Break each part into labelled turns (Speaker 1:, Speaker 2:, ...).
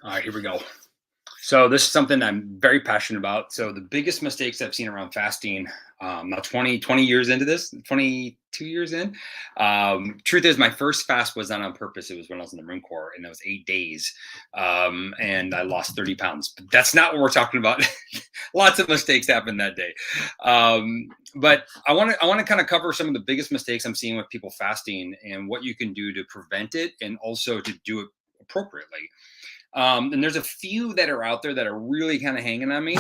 Speaker 1: All right, here we go. So this is something I'm very passionate about. So the biggest mistakes I've seen around fasting, now 20 years into this, 22 years in. Truth is, my first fast was not on purpose. It was when I was in the Marine Corps, and it was 8 days, and I lost 30 pounds. But that's not what we're talking about. Lots of mistakes happened that day, but I want to kind of cover some of the biggest mistakes I'm seeing with people fasting and what you can do to prevent it, and also to do it appropriately. And there's a few that are out there that are really kind of hanging on me,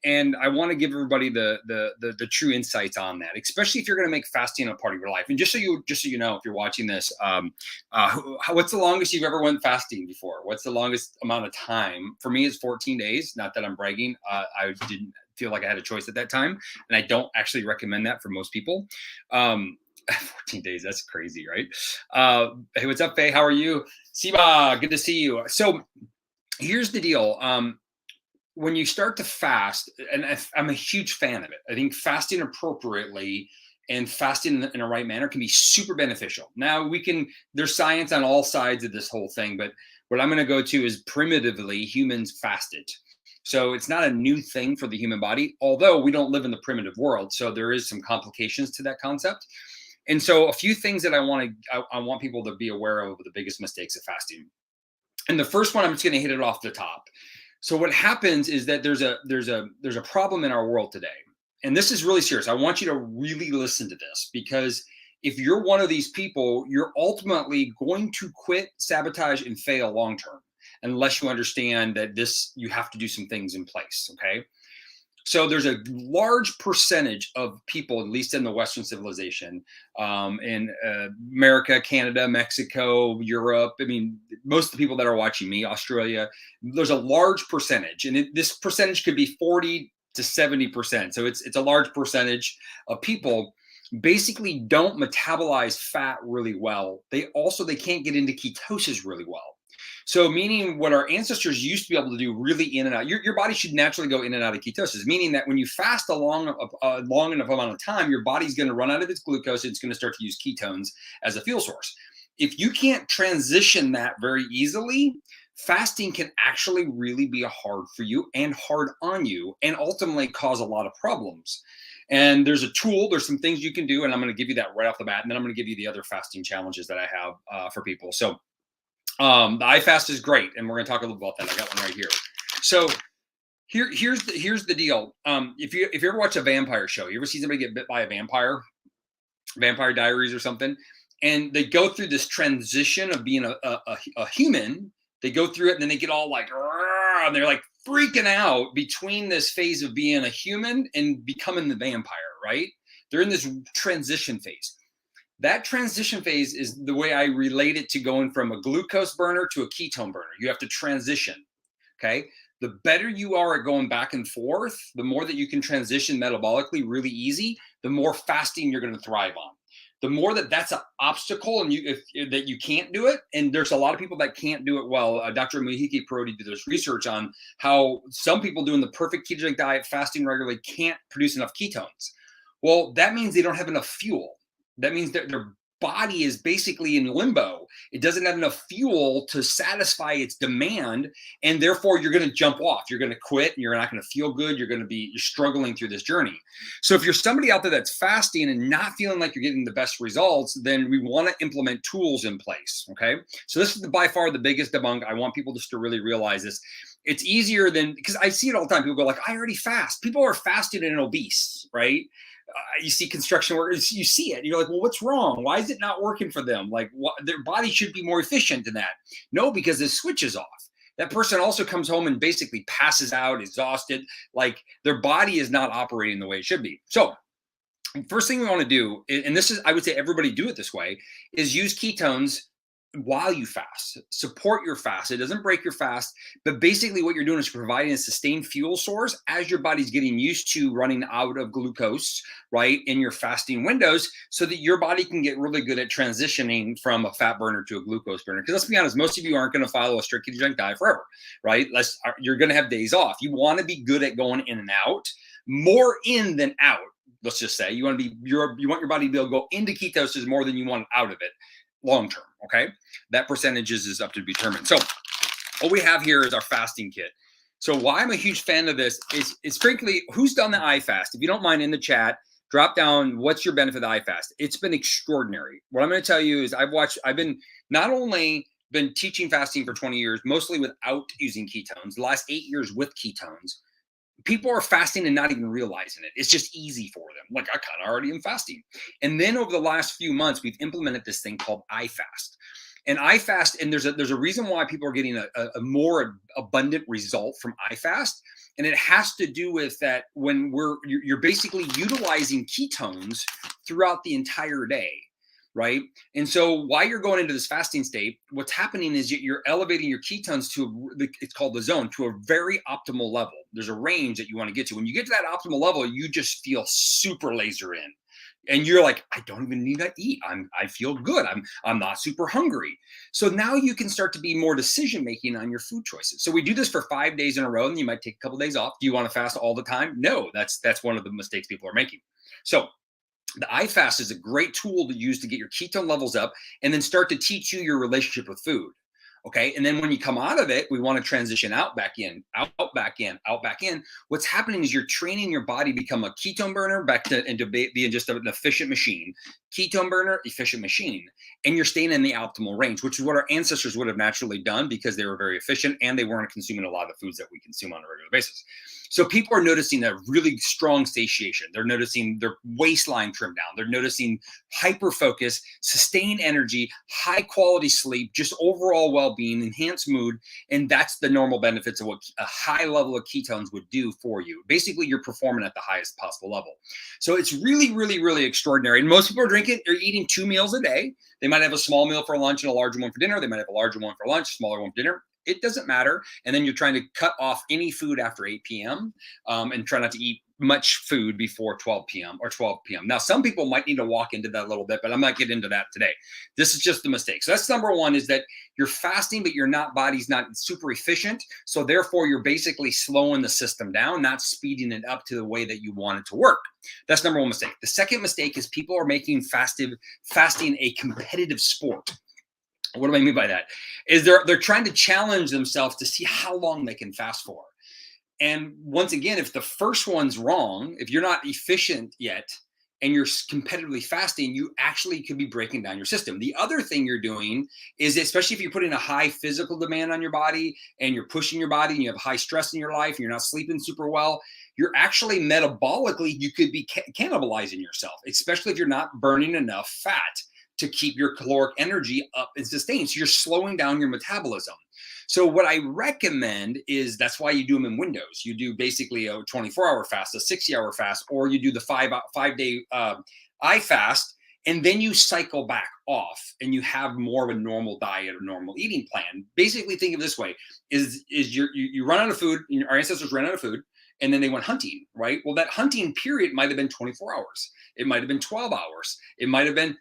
Speaker 1: and I want to give everybody the true insights on that, especially if you're going to make fasting a part of your life. And just so you know, if you're watching this, what's the longest you've ever went fasting before? What's the longest amount of time? For me, it's 14 days. Not that I'm bragging. I didn't feel like I had a choice at that time, and I don't actually recommend that for most people. 14 days, that's crazy, right? Hey, what's up, Faye? How are you? Siba, good to see you. So here's the deal. When you start to fast, and I'm a huge fan of it, I think fasting appropriately and fasting in a right manner can be super beneficial. Now there's science on all sides of this whole thing, but what I'm going to go to is primitively humans fasted. So it's not a new thing for the human body, although we don't live in the primitive world. So there is some complications to that concept. And so a few things that I want people to be aware of the biggest mistakes of fasting. And the first one, I'm just going to hit it off the top. So what happens is that there's a problem in our world today. And this is really serious. I want you to really listen to this, because if you're one of these people, you're ultimately going to quit, sabotage, and fail long term, unless you understand that you have to do some things in place. Okay. So there's a large percentage of people, at least in the Western civilization, in America, Canada, Mexico, Europe. I mean, most of the people that are watching me, Australia, there's a large percentage, and this percentage could be 40 to 70%. So it's a large percentage of people basically don't metabolize fat really well. They can't get into ketosis really well. So, meaning what our ancestors used to be able to do really in and out, your body should naturally go in and out of ketosis, meaning that when you fast a long enough amount of time, your body's going to run out of its glucose. It's going to start to use ketones as a fuel source. If you can't transition that very easily, fasting can actually really be hard for you and hard on you, and ultimately cause a lot of problems. And there's some things you can do, and I'm going to give you that right off the bat, and then I'm going to give you the other fasting challenges that I have for people. So the iFast is great, and we're going to talk a little about that. I got one right here. So here's the deal. If you ever watch a vampire show, you ever see somebody get bit by a Vampire Diaries or something, and they go through this transition of being a human. They go through it, and then they get all like, and they're like freaking out between this phase of being a human and becoming the vampire, right? They're in this transition phase. That transition phase is the way I relate it to going from a glucose burner to a ketone burner. You have to transition. Okay. The better you are at going back and forth, the more that you can transition metabolically really easy, the more fasting you're going to thrive on. The more that's an obstacle, and that you can't do it, and there's a lot of people that can't do it well. Dr. Muhiki Parodi did this research on how some people doing the perfect ketogenic diet, fasting regularly, can't produce enough ketones. Well, that means they don't have enough fuel. That means that their body is basically in limbo. It doesn't have enough fuel to satisfy its demand, and therefore you're going to jump off. You're going to quit, and you're not going to feel good. You're struggling through this journey. So if you're somebody out there that's fasting and not feeling like you're getting the best results, then we want to implement tools in place. Okay. So this is by far the biggest debunk. I want people just to really realize this. It's easier because I see it all the time. People go like, I already fast. People are fasting and obese, right? You see construction workers, you see it. You're like, well, what's wrong? Why is it not working for them? Like, their body should be more efficient than that. No, because the switch is off. That person also comes home and basically passes out, exhausted. Like, their body is not operating the way it should be. So first thing we want to do, and this is, I would say everybody do it this way, is use ketones while you fast. Support your fast. It doesn't break your fast, but basically what you're doing is providing a sustained fuel source as your body's getting used to running out of glucose, right, in your fasting windows, so that your body can get really good at transitioning from a fat burner to a glucose burner. Because let's be honest, most of you aren't going to follow a strict ketogenic diet forever, right? You're going to have days off. You want to be good at going in and out, more in than out. Let's just say you want your body to be able to go into ketosis more than you want out of it long term. Okay, that percentage is up to be determined. So what we have here is our fasting kit. So why I'm a huge fan of this is frankly, who's done the iFast? If you don't mind, in the chat, drop down what's your benefit of the iFast. It's been extraordinary. What I'm going to tell you is I've been not only been teaching fasting for 20 years, mostly without using ketones, the last 8 years with ketones. People are fasting and not even realizing it. It's just easy for them. Like, I kind of already am fasting. And then over the last few months, we've implemented this thing called iFast. And iFast, and there's a reason why people are getting a more abundant result from iFast. And it has to do with that when you're basically utilizing ketones throughout the entire day, right? And so while you're going into this fasting state, what's happening is you're elevating your ketones to it's called the zone, to a very optimal level. There's a range that you want to get to. When you get to that optimal level, you just feel super laser in. And you're like, I don't even need to eat. I feel good. I'm not super hungry. So now you can start to be more decision making on your food choices. So we do this for 5 days in a row, and you might take a couple of days off. Do you want to fast all the time? No, that's one of the mistakes people are making. So the iFast is a great tool to use to get your ketone levels up and then start to teach you your relationship with food. Okay. And then when you come out of it, we want to transition out, back in, out, back in, out, back in. What's happening is you're training your body to become a ketone burner back to into being just an efficient machine. Ketone burner, efficient machine. And you're staying in the optimal range, which is what our ancestors would have naturally done because they were very efficient and they weren't consuming a lot of the foods that we consume on a regular basis. So people are noticing a really strong satiation. They're noticing their waistline trim down. They're noticing hyper focus, sustained energy, high quality sleep, just overall well-being, enhanced mood. And that's the normal benefits of what a high level of ketones would do for you. Basically, you're performing at the highest possible level. So it's really, really, really extraordinary. And most people are eating 2 meals a day. They might have a small meal for lunch and a larger one for dinner. They might have a larger one for lunch, smaller one for dinner. It doesn't matter. And then you're trying to cut off any food after 8 p.m. And try not to eat much food before 12 p.m. or 12 p.m. Now, some people might need to walk into that a little bit, but I'm not getting into that today. This is just the mistake. So that's number one, is that you're fasting, but your body's not super efficient. So therefore, you're basically slowing the system down, not speeding it up to the way that you want it to work. That's number one mistake. The second mistake is people are making fasting a competitive sport. What do I mean by that? Is they're trying to challenge themselves to see how long they can fast for. And once again, if the first one's wrong, if you're not efficient yet and you're competitively fasting, you actually could be breaking down your system. The other thing you're doing is, especially if you're putting a high physical demand on your body and you're pushing your body and you have high stress in your life and you're not sleeping super well, you're actually metabolically, you could be cannibalizing yourself, especially if you're not burning enough fat to keep your caloric energy up and sustained. So you're slowing down your metabolism. So what I recommend is, that's why you do them in windows. You do basically a 24-hour fast, a 60-hour fast, or you do the 5-day iFast, and then you cycle back off and you have more of a normal diet or normal eating plan. Basically, think of it this way: you run out of food. Our ancestors ran out of food, and then they went hunting, right? Well, that hunting period might have been 24 hours. It might have been 12 hours. It might have been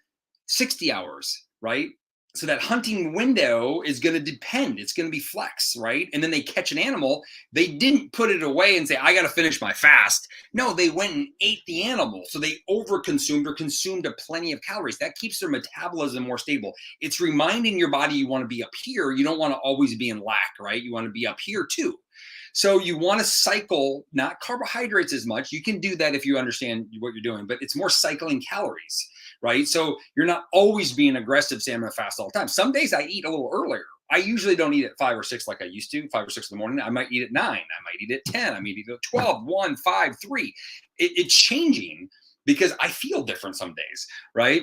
Speaker 1: 60 hours, right? So that hunting window is going to depend. It's going to be flex, right? And then they catch an animal. They didn't put it away and say, I got to finish my fast. No, they went and ate the animal. So they overconsumed or consumed a plenty of calories. That keeps their metabolism more stable. It's reminding your body you want to be up here. You don't want to always be in lack, right? You want to be up here too. So you want to cycle, not carbohydrates as much. You can do that if you understand what you're doing, but it's more cycling calories, right? So you're not always being aggressive, saying I'm going to fast all the time. Some days I eat a little earlier. I usually don't eat at 5 or 6 like I used to, 5 or 6 in the morning. I might eat at 9. I might eat at 10. I might eat at 12, 1, 5, 3. It's changing because I feel different some days, right?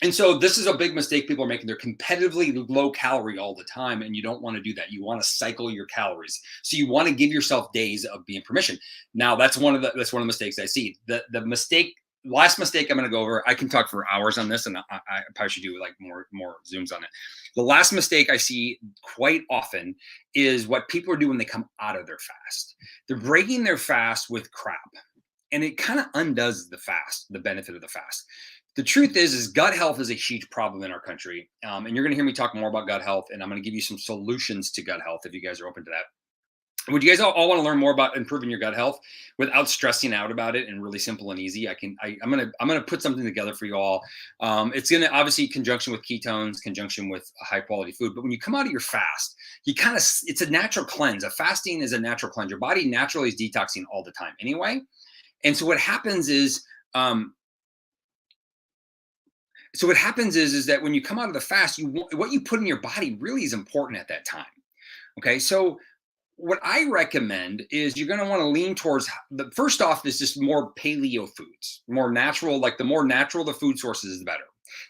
Speaker 1: And so this is a big mistake people are making. They're competitively low calorie all the time, and you don't want to do that. You want to cycle your calories. So you want to give yourself days of being permission. Now, that's one of the mistakes I see. The last mistake I'm going to go over. I can talk for hours on this, and I probably should do like more Zooms on it. The last mistake I see quite often is what people are doing when they come out of their fast. They're breaking their fast with crap, and it kind of undoes the fast, the benefit of the fast. The truth is gut health is a huge problem in our country. And you're going to hear me talk more about gut health, and I'm going to give you some solutions to gut health if you guys are open to that. Would you guys all want to learn more about improving your gut health without stressing out about it and really simple and easy? I'm gonna put something together for you all. It's gonna obviously conjunction with ketones, conjunction with high quality food. But when you come out of your fast, you kind of it's a natural cleanse. A fasting is a natural cleanse. Your body naturally is detoxing all the time anyway. And so what happens is um, is that when you come out of the fast, what you put in your body really is important at that time. Okay, so what I recommend is you're going to want to lean towards the first off is just more paleo foods, more natural. Like the more natural the food sources, the better.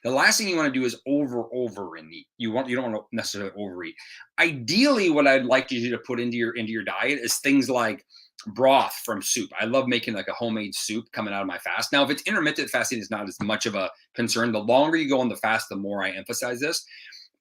Speaker 1: The last thing you want to do is over and eat. You don't want to necessarily overeat. Ideally, what I'd like you to put into your diet is things like broth from soup. I love making like a homemade soup coming out of my fast. Now, if it's intermittent fasting, it's not as much of a concern. The longer you go on the fast, the more I emphasize this.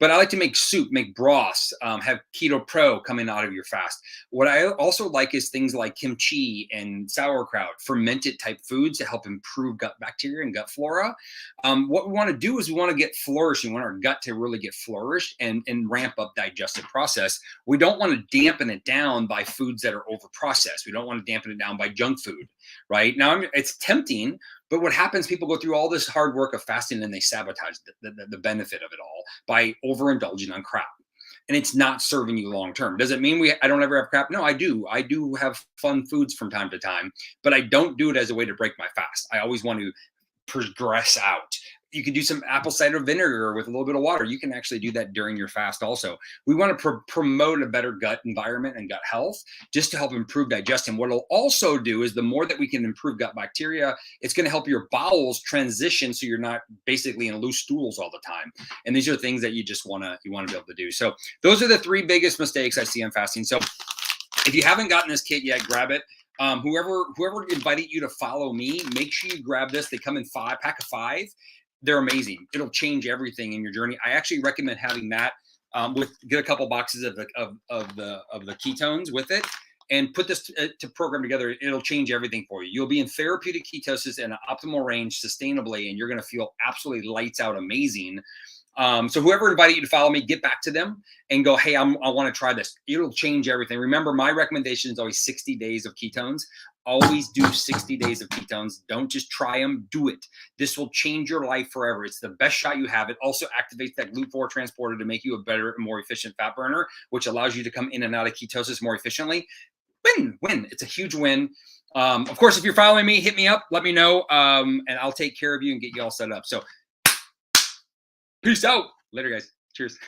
Speaker 1: But I like to make soup, make broths, have Keto Pro coming out of your fast. What I also like is things like kimchi and sauerkraut, fermented type foods to help improve gut bacteria and gut flora. What we want to do is we want to get flourishing. We want our gut to really get flourished and ramp up digestive process. We don't want to dampen it down by foods that are over processed. We don't want to dampen it down by junk food, right? Now, it's tempting, but what happens, people go through all this hard work of fasting and they sabotage the benefit of it all by overindulging on crap. And it's not serving you long term. Does it mean I don't ever have crap? No, I do. I do have fun foods from time to time, but I don't do it as a way to break my fast. I always want to progress out. You can do some apple cider vinegar with a little bit of water. You can actually do that during your fast also. We want to promote a better gut environment and gut health just to help improve digestion. What it'll also do is the more that we can improve gut bacteria, it's going to help your bowels transition so you're not basically in loose stools all the time. And these are things that you just want to be able to do. So those are the three biggest mistakes I see on fasting. So if you haven't gotten this kit yet, grab it. Whoever invited you to follow me, make sure you grab this. They come in pack of 5. They're amazing. It'll change everything in your journey. I actually recommend having that get a couple boxes of the ketones with it and put this to program together. It'll change everything for you. You'll be in therapeutic ketosis in an optimal range sustainably, and you're going to feel absolutely lights out amazing. So whoever invited you to follow me, get back to them and go, hey, I want to try this. It'll change everything. Remember, my recommendation is always 60 days of ketones. Always do 60 days of ketones. Don't just try them, do it. This will change your life forever. It's the best shot you have. It also activates that GLUT4 transporter to make you a better and more efficient fat burner, which allows you to come in and out of ketosis more efficiently. Win. It's a huge win. Of course, if you're following me, hit me up, let me know, and I'll take care of you and get you all set up. So peace out. Later, guys. Cheers.